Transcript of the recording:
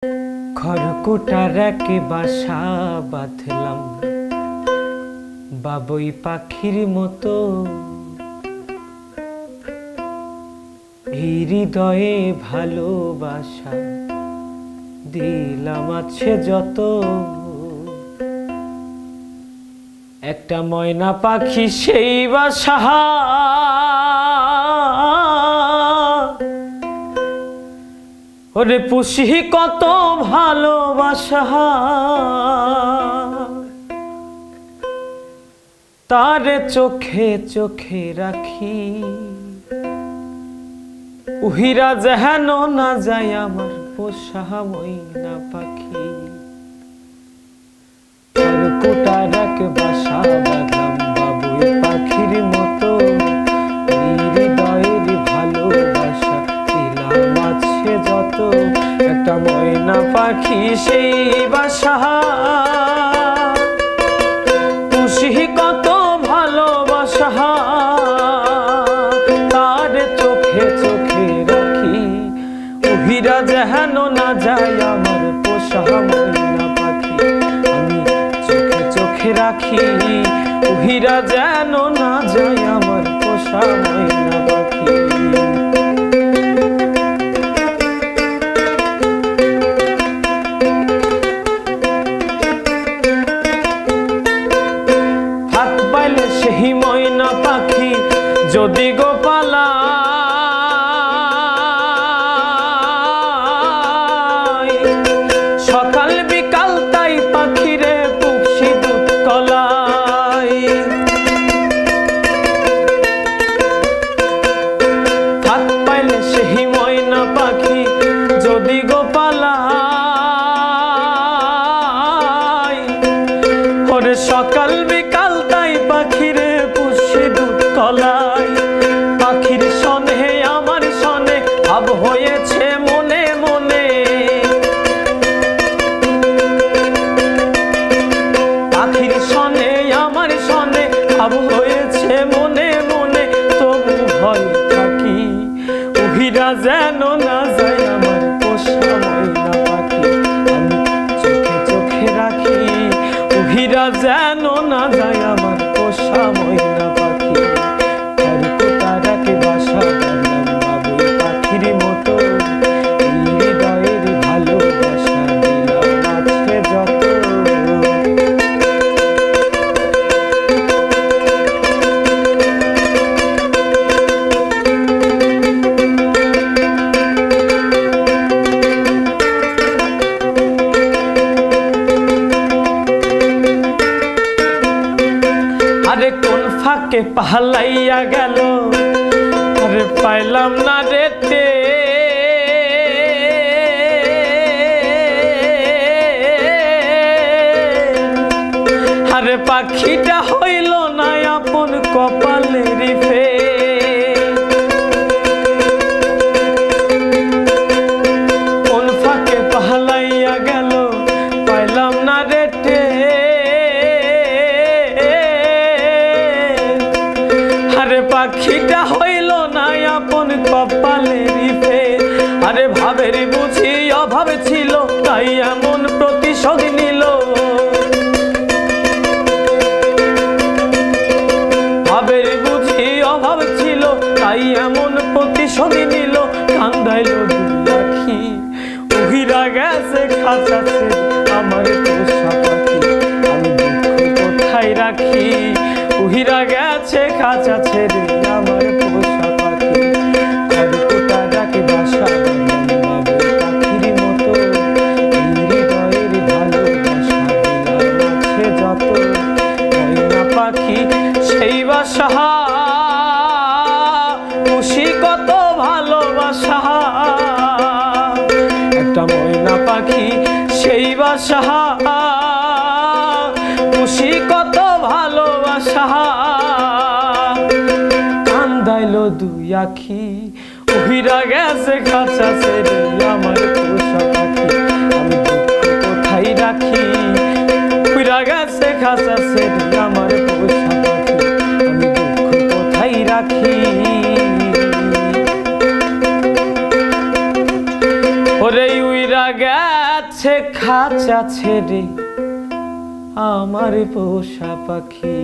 খড়কুটার এক বাসা বাঁধলাম বাবুই পাখির মতো, হৃদয়ে ভালোবাসা দিলাম আছে যত। একটা ময়না পাখি সেই বাসা ওরে পুষি কত ভালোবাসা, তার চোখে চোখে রাখি উহিরা যেন না যায় আমার পোষা ময়না পাখি। খড়কুটার এক বাসা বাঁধলাম বাবুই পাখির মতো, হৃদয়ের ভালোবাসা দিলাম আছে যত। একটা ময়না পাখি সেই বাসা পুষি কত ভালোবাসা, তার চোখে চোখে রাখি উহিরা যেন না যায় আমার পোষা ময়না পাখি। আমি চোখে চোখে রাখি উহিরা যেন না যায় আমার পোষা ময়না পাখি। হাত পাইলে সেই ময়না পাখি যদি গোপালা সকাল বিকাল তাই পাখিরে পুষি দুধ কলাই। হাত পাইলে সেই ময়না পাখি যদি গোপালা ওরে সকাল বিকাল তাই পাখিরে পুষি দুধ কলাই। পাখির সনে আমার সনে ভাব হয়েছে মনে মনে, পাখির সনে আমার সনে ভাব হয়েছে মনে মনে। তবু ভয় থাকি উহিরা যেন না যায় আমার পোষা ময়না পাখি। আমি চোখে চোখে রাখি উহিরা যেন না যায় আমার পোষা ময়না পাখি। খড়কুটার এক বাসা বাঁধলাম বাবুই পাখির মতো, হৃদয়ের ভালোবাসা দিলাম আছে যত। আরে কোন ফাঁকে পালাইয়া গেল আরে পাইলাম না রেতে, আরে পাখিটা হইল না আপন কপালের ফে। কোন ফাঁকে পালাইয়া গেল পাইলাম না রেতে, আরে পাখিটা হইল না আপন কপালের ফে। আরে ভাবের বুঝি অভাব ছিল তাই এমন প্রতিশোধ নিল, ভাবের বুঝি অভাব ছিল তাই এমন প্রতিশোধ নিল। কান্দাইল দুই উহিরা গেছে খাঁচা ছেড়ে আমার পোষা পাখি। আমি দুঃখ কোথায় রাখি উহিরা গেছে খাঁচা ছেড়ে আমার পোষা পাখি। খড়কুটার এক বাসা বাঁধলাম বাবুই পাখির মতো, হৃদয়ের ভালোবাসা দিলাম আছে যত। ময়না পাখি সেই বাসা পুষি কত ভালোবাসা, একটা ময়না পাখি সেই বাসা পুষি কত ভালোবাসা। কান্দাইল দুই আখি উহিরা গেছে খাঁচা ছেড়ে আমার পোষা পাখি। আমি দুঃখ কোথায় রাখি উহিরা গেছে খাঁচা ছেড়ে আমার পোষা পাখি। আমি দুঃখ কোথায় রাখি ওরে উইরা গেছে গেছে খাঁচা ছেড়ে আমার পোষা পাখি।